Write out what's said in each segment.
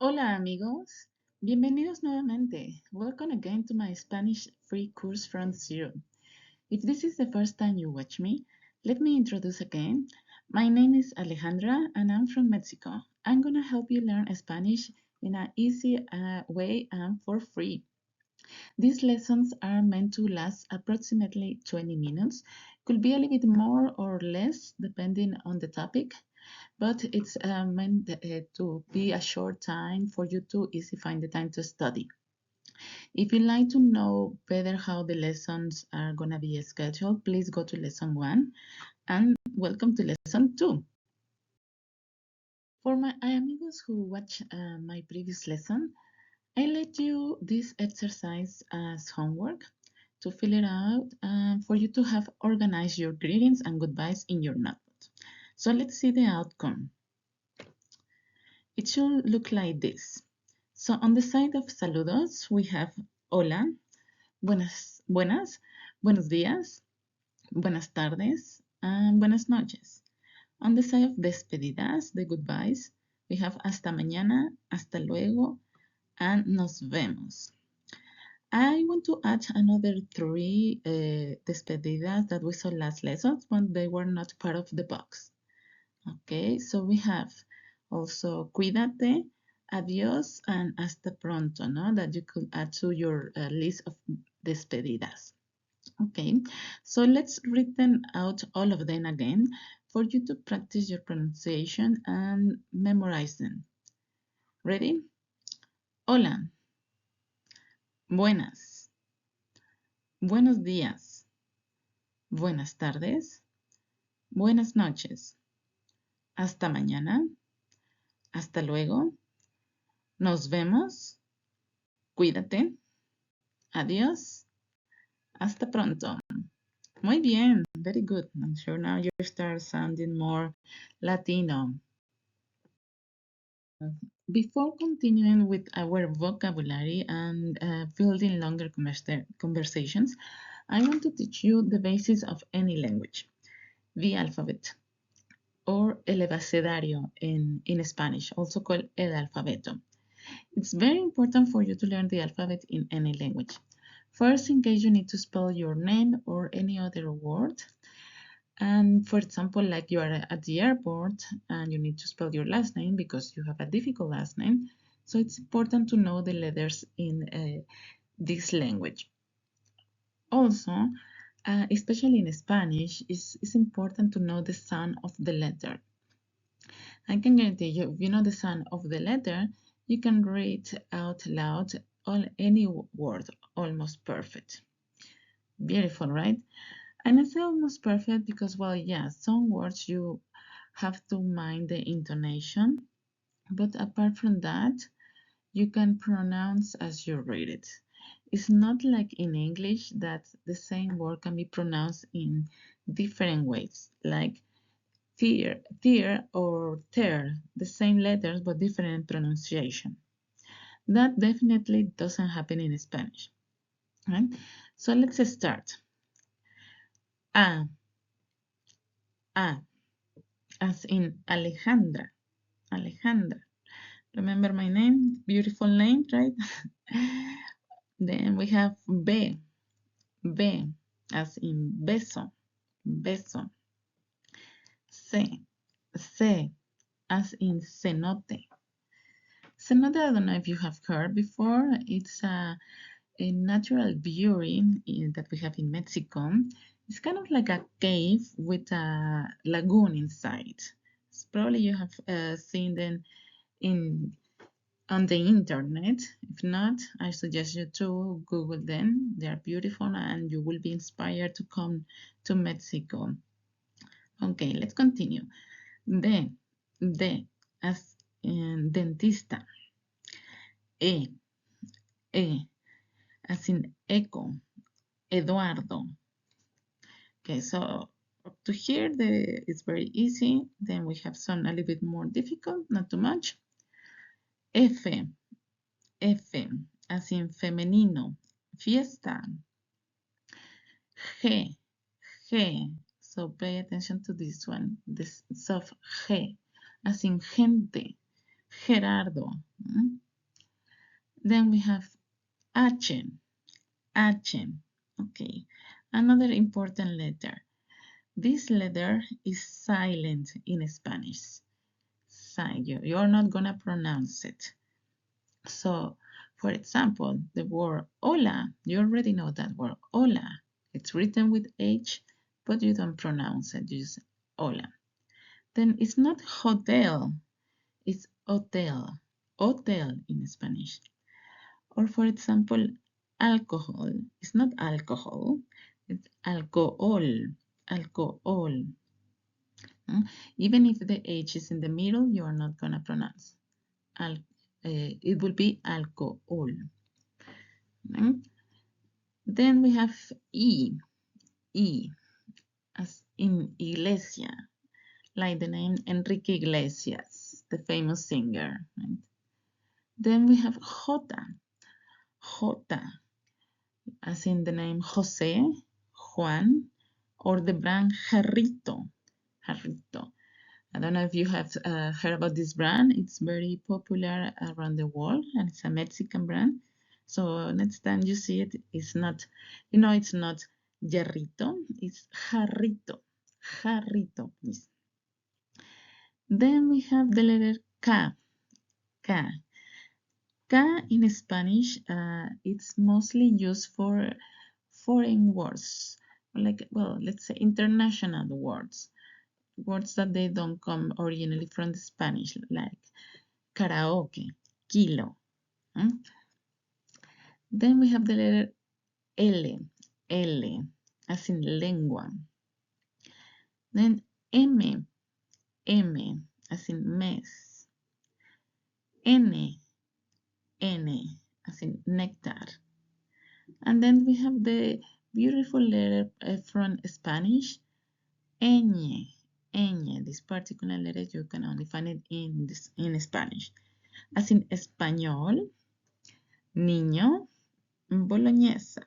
Hola amigos, bienvenidos nuevamente. Welcome again to my Spanish free course from zero. If this is the first time you watch me, let me introduce again. My name is Alejandra and I'm from Mexico. I'm gonna help you learn Spanish in an easy way and for free. These lessons are meant to last approximately 20 minutes, could be a little bit more or less depending on the topic, but it's meant to be a short time for you to easily find the time to study. If you'd like to know better how the lessons are going to be scheduled, please go to lesson 1 and welcome to lesson 2. For my amigos who watch my previous lesson, I let you this exercise as homework to fill it out and for you to have organized your greetings and goodbyes in your notebook. So let's see the outcome. It should look like this. So on the side of saludos, we have hola, buenas, buenos días, buenas tardes, and buenas noches. On the side of despedidas, the goodbyes, we have hasta mañana, hasta luego, and nos vemos. I want to add another three despedidas that we saw last lessons, but they were not part of the box. Okay, so we have also cuídate, adiós, and hasta pronto, no? That you could add to your list of despedidas. Okay, so let's read them out all of them again for you to practice your pronunciation and memorize them. Ready? Hola, buenas, buenos días, buenas tardes, buenas noches, hasta mañana, hasta luego, nos vemos, cuídate, adiós, hasta pronto. Muy bien, very good. I'm sure now you start sounding more Latino. Before continuing with our vocabulary and building longer conversations, I want to teach you the basis of any language, the alphabet, or el abecedario in Spanish, also called el alfabeto. It's very important for you to learn the alphabet in any language. First, in case you need to spell your name or any other word, and for example, like you are at the airport and you need to spell your last name because you have a difficult last name. So it's important to know the letters in this language. Also, especially in Spanish, it's important to know the sound of the letter. I can guarantee you, if you know the sound of the letter, you can read out loud any word almost perfect. Beautiful, right? And I say almost perfect because, well, yeah, some words you have to mind the intonation, but apart from that, you can pronounce as you read it. It's not like in English that the same word can be pronounced in different ways, like tear or tear, the same letters but different pronunciation. That definitely doesn't happen in Spanish, right? So let's start. A, A, as in Alejandra, Alejandra. Remember my name? Beautiful name, right? Then we have B, B, as in beso, beso. C, C, as in cenote. Cenote, I don't know if you have heard before. It's a natural beauty that we have in Mexico. It's kind of like a cave with a lagoon inside. Probably you have seen them in on the internet. If not, I suggest you to Google them. They are beautiful and you will be inspired to come to Mexico. Okay, let's continue. D, as in dentista. E, E, as in echo. Eduardo. Okay, so up to here it's very easy. Then we have some a little bit more difficult, not too much. F, F, as in femenino, fiesta. G, G. So pay attention to this one, this soft G, as in gente, Gerardo. Then we have H. H. Okay. Another important letter. This letter is silent in Spanish. You're not gonna pronounce it. So, for example, the word hola, you already know that word hola. It's written with H, but you don't pronounce it, you just hola. Then it's not hotel, it's hotel, hotel in Spanish. Or for example, alcohol, it's not alcohol, it's alcohol, alcohol. Even if the H is in the middle, you are not gonna pronounce. It will be alcohol. Then we have E, as in Iglesia, like the name Enrique Iglesias, the famous singer. Right? Then we have J, as in the name Jose, Juan, or the brand Jarrito. I don't know if you have heard about this brand. It's very popular around the world, and it's a Mexican brand. So next time you see it, it's not, it's not Jarrito, it's Jarrito. Jarrito, please. Then we have the letter K. K in Spanish, it's mostly used for foreign words, like, well, let's say international words that they don't come originally from the Spanish, like karaoke, kilo. Then we have the letter L, as in lengua. Then M, as in mes. N, as in nectar. And then we have the beautiful letter from Spanish, ñ. This particular letter you can only find it in Spanish. As in español, niño, boloñesa.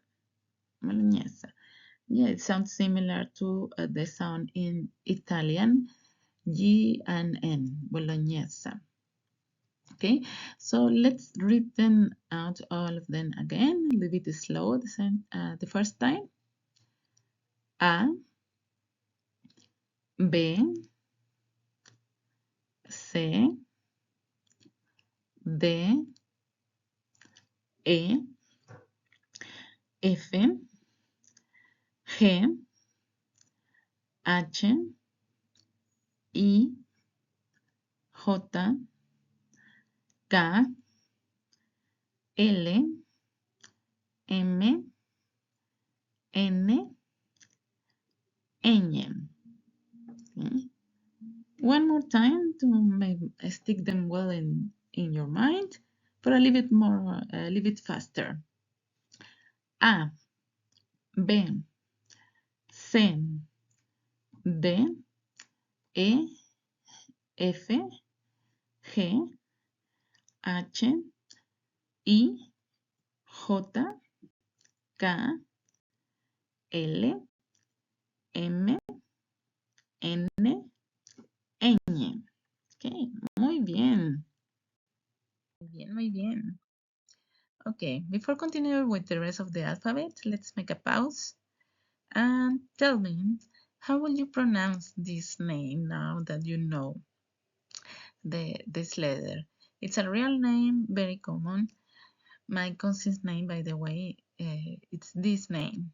Yeah, it sounds similar to the sound in Italian, G and N, bolognese. Okay, so let's read them out, all of them again, a little bit slow the first time. A, B, C, D, E, F, G, H, I, J, K, L, M, N, Ñ. Okay. One more time to maybe stick them well in your mind, but a little bit more, a little bit faster. A, B, C, D, E, F, G, H, I, J, K, L, M, N, Ñ. Okay, muy bien. Muy bien. Okay, before continuing with the rest of the alphabet, let's make a pause and tell me, how will you pronounce this name now that you know this letter? It's a real name, very common. My cousin's name, by the way, it's this name.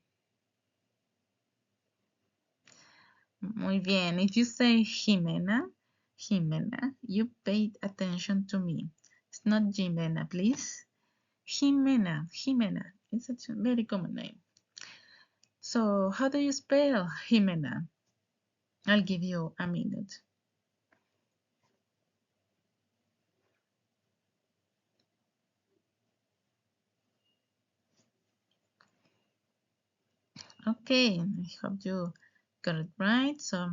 Muy bien. If you say Jimena, you paid attention to me. It's not Jimena, please. Jimena. It's a very common name. So how do you spell Jimena? I'll give you a minute. Okay, I hope you got it right. So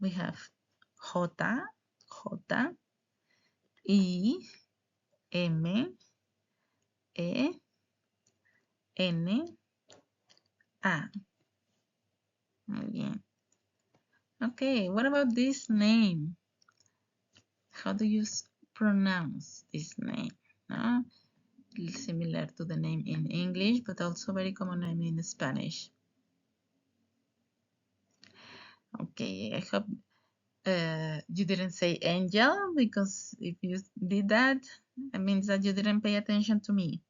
we have J, I, M, E, N, A. Muy bien. Okay, what about this name? How do you pronounce this name? No? Similar to the name in English, but also very common name in Spanish. Okay, I hope you didn't say angel, because if you did that, it means that you didn't pay attention to me.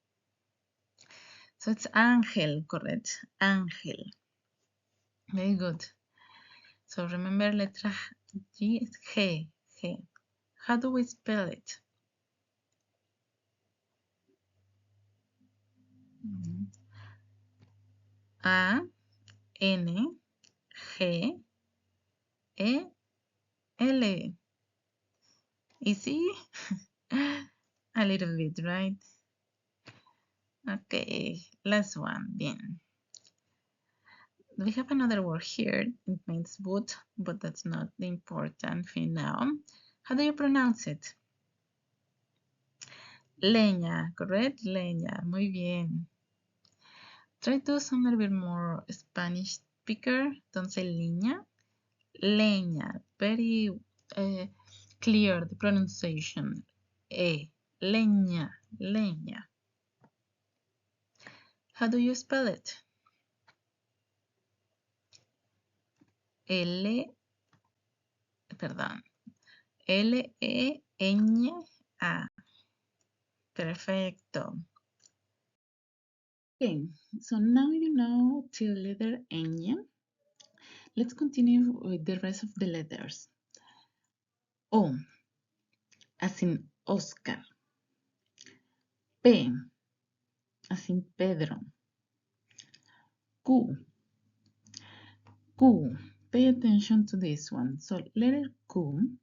So it's ángel, correct? Ángel. Very good. So remember letra G is G. G. How do we spell it? A, N, G, E, L. Easy? A little bit, right? Okay, last one. Bien. We have another word here. It means wood, but that's not the important thing now. How do you pronounce it? Leña, correct? Leña. Muy bien. Try to sound a little bit more Spanish speaker. Don't say leña. Leña. Very clear the pronunciation. Leña. Leña. How do you spell it? L-E-Ñ-A. Perfecto. Okay, so now you know till letter ñ. Let's continue with the rest of the letters. O, as in Oscar. P, as in Pedro. Q. Q. Pay attention to this one. So letter Q,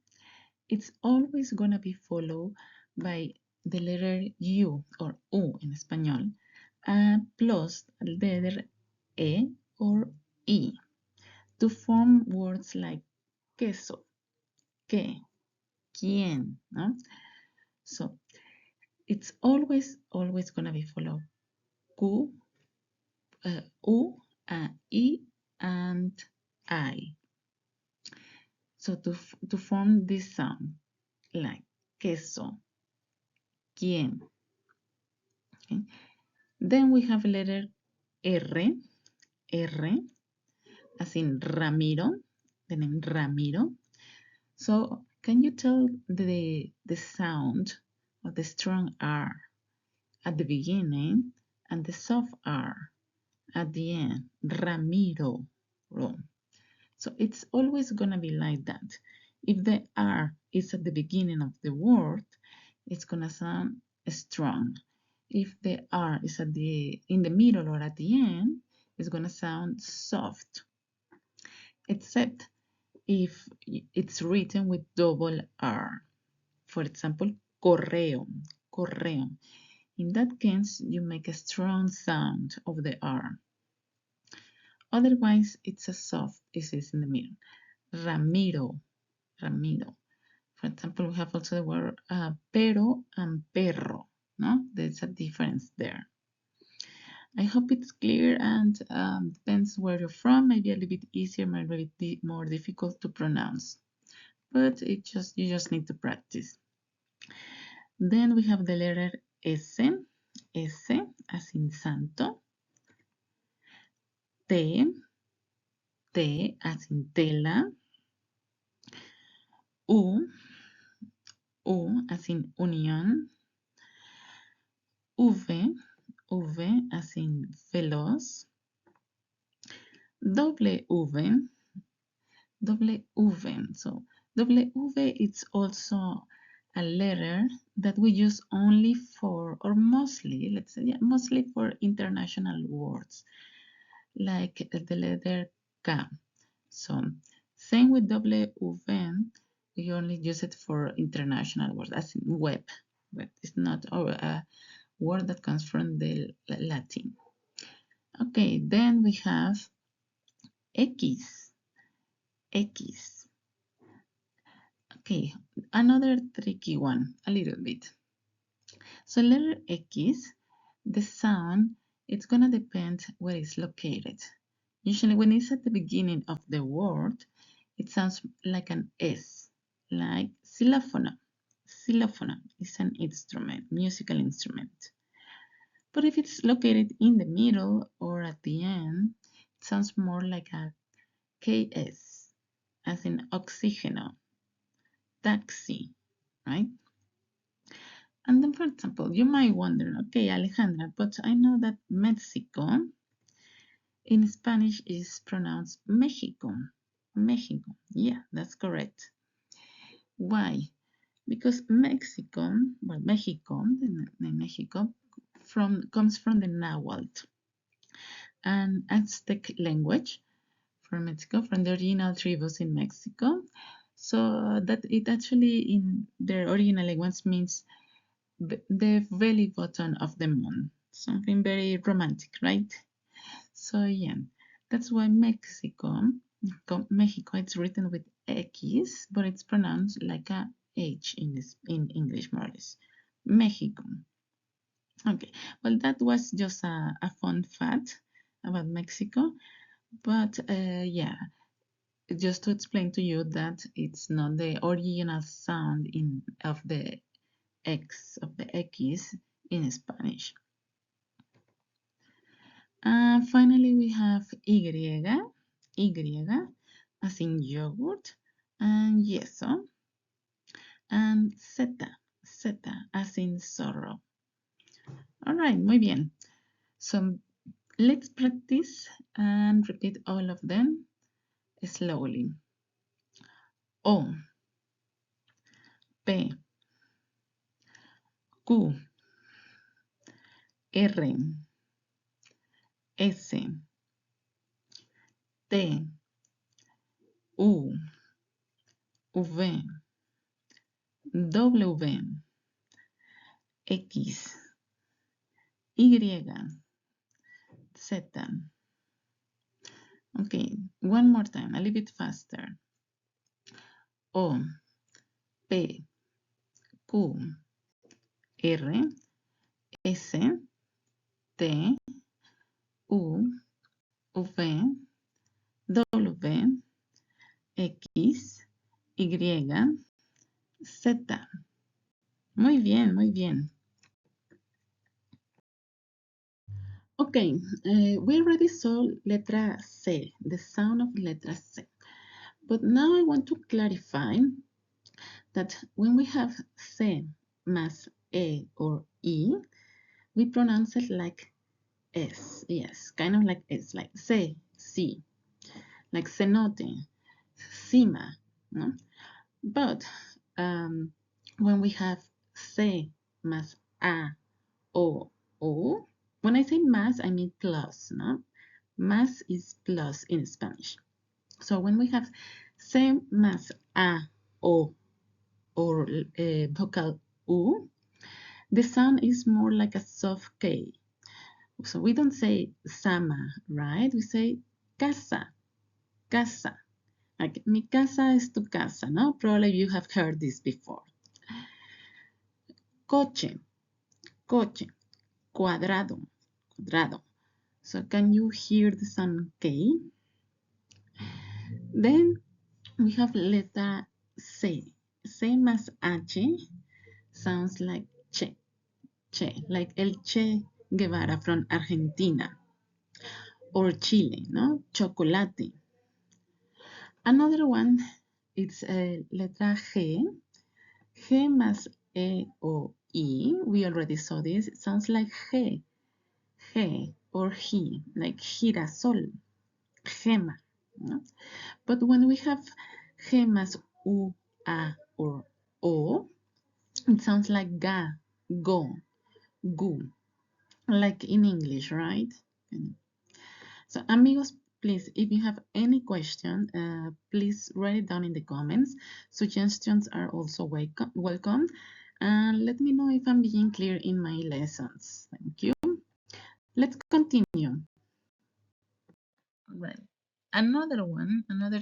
it's always gonna be followed by the letter U or U in español, plus the letter E or E to form words like queso, que, quién, no? So it's always gonna be followed Q, U, E, and I. So to form this sound, like queso, quién. Okay. Then we have letter R, R, as in Ramiro, the name Ramiro. So can you tell the sound of the strong R at the beginning and the soft R at the end? Ramiro. So it's always gonna be like that. If the R is at the beginning of the word, it's gonna sound strong. If the R is in the middle or at the end, it's gonna sound soft. Except if it's written with double R. For example, correo, correo. In that case, you make a strong sound of the R. Otherwise, it's a soft, it is in the middle. Ramiro, Ramiro. For example, we have also the word pero and perro, no? There's a difference there. I hope it's clear, and depends where you're from, maybe a little bit easier, maybe a bit more difficult to pronounce. But you just need to practice. Then we have the letter S, S as in santo, T, T as in tela, U, U as in unión, V, V as in veloz, W, W. So W it's also a letter that we use only for, or mostly, let's say, yeah, mostly for international words, like the letter K. So same with W, we only use it for international words, as in web. Web is not a word that comes from the Latin. Okay, then we have X. X. Okay, another tricky one, a little bit. So letter X, the sound, it's gonna depend where it's located. Usually when it's at the beginning of the word, it sounds like an S, like xilófono, Xylophone is an instrument, musical instrument. But if it's located in the middle or at the end, it sounds more like a KS, as in oxígeno, taxi, right? And then, for example, you might wonder, okay, Alejandra, but I know that Mexico in Spanish is pronounced Mexico. Mexico, yeah, that's correct. Why? Because Mexico, well, Mexico, the Mexico, comes from the Nahuatl, an Aztec language from Mexico, from the original tribes in Mexico. So that it actually in their original language means the belly button of the moon. Something very romantic, right? So yeah, that's why Mexico, it's written with X, but it's pronounced like a H in English, more or less. Mexico. Okay, well, that was just a fun fact about Mexico, but yeah, just to explain to you that it's not the original sound of the X in Spanish. Finally, we have Y, as in yogurt, and yeso, and Z, as in sorrow. All right, muy bien. So let's practice and repeat all of them slowly. O, P, Q, R, S, T, U, V, W, X, Y, Z. Okay, one more time, a little bit faster. O, P, Q, R, S, T, U, V, W, X, Y, Z. Muy bien, muy bien. Okay, we already saw letra C, the sound of letra C. But now I want to clarify that when we have C más E or E, we pronounce it like S. Yes, kind of like S, like C, C, like cenote, cima, no? But when we have C más A, O, when I say más, I mean plus, no? Más is plus in Spanish. So when we have C más A, O, or vocal U, the sound is more like a soft K. So we don't say sama, right? We say casa, casa. Like mi casa es tu casa, no? Probably you have heard this before. Coche, coche, cuadrado, cuadrado. So can you hear the sound K? Then we have letter C. C más H sounds like che, che, like el Che Guevara from Argentina or Chile, no? Chocolate. Another one is letra G. G más E o I. We already saw this. It sounds like G, G or he, like girasol, gema. No? But when we have G más U, A or O, it sounds like ga, go, gu, like in English, right? So, amigos, please, if you have any question, please write it down in the comments. Suggestions are also welcome. And let me know if I'm being clear in my lessons. Thank you. Let's continue. Right. Another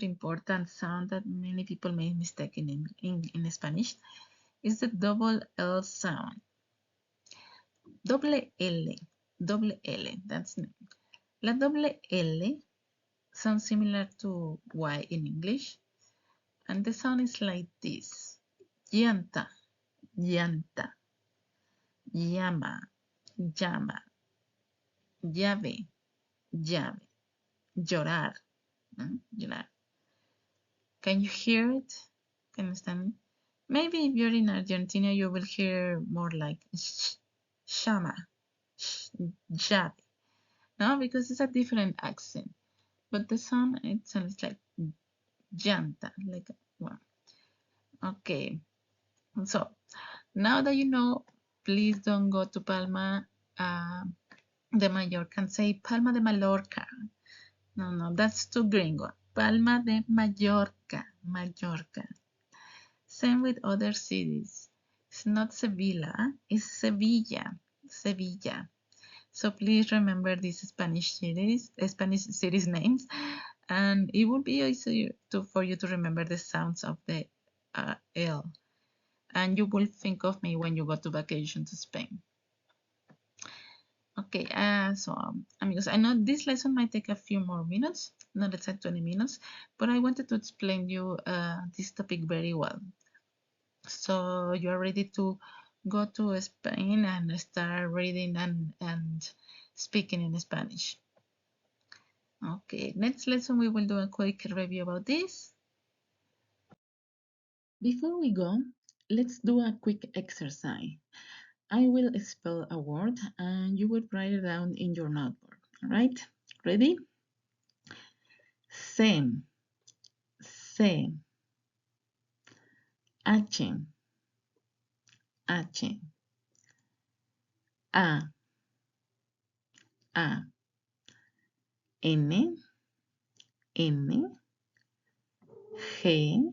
important sound that many people make mistake in Spanish is the double L sound. Double L, that's la double L sounds similar to Y in English, and the sound is like this. Llanta, llanta, llama, llama, llave, llave, llorar, llorar. Can you hear it? Can you understand? Maybe if you're in Argentina, you will hear more like llama, llave. No, because it's a different accent. But the sound, it sounds like llanta, like one. Okay, so now that you know, please don't go to Palma de Mallorca and say Palma de Mallorca. No, that's too gringo. Palma de Mallorca, Mallorca. Same with other cities. It's not Sevilla, it's Sevilla, Sevilla. So please remember these Spanish cities names, and it will be easier for you to remember the sounds of the L. And you will think of me when you go to vacation to Spain. Okay, amigos, I know this lesson might take a few more minutes, not exactly 20 minutes, but I wanted to explain you this topic very well. So you're ready to go to Spain and start reading and speaking in Spanish. Okay, next lesson we will do a quick review about this. Before we go, let's do a quick exercise. I will spell a word and you will write it down in your notebook. All right, ready? Same, same, H, H, A, A, N, N, G,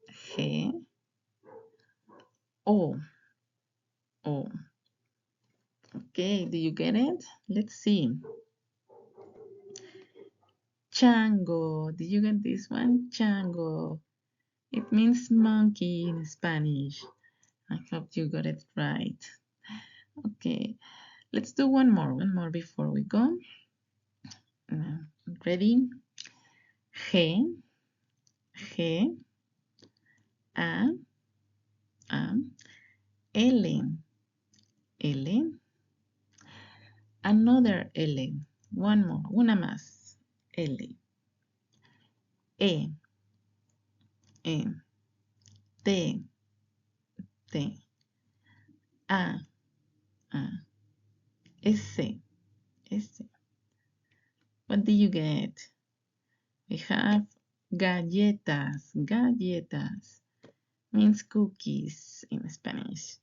G, O, O. Okay, do you get it? Let's see. Chango, did you get this one? Chango. It means monkey in Spanish. I hope you got it right. Okay, let's do one more before we go. Ready? G, G, A, L, L, another L, one more, una más, L, E, E, T, T, A, S, S. What do you get? We have galletas, galletas. Means cookies in Spanish.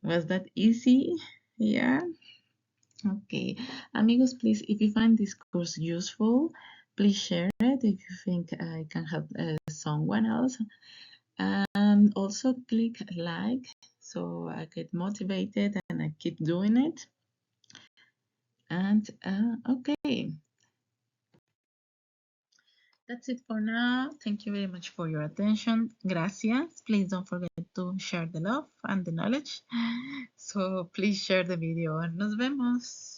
Was that easy? Yeah? Okay. Amigos, please, if you find this course useful, please share it if you think I can help someone else. And also click like so I get motivated and I keep doing it. And okay. That's it for now. Thank you very much for your attention. Gracias. Please don't forget to share the love and the knowledge. So please share the video. Nos vemos.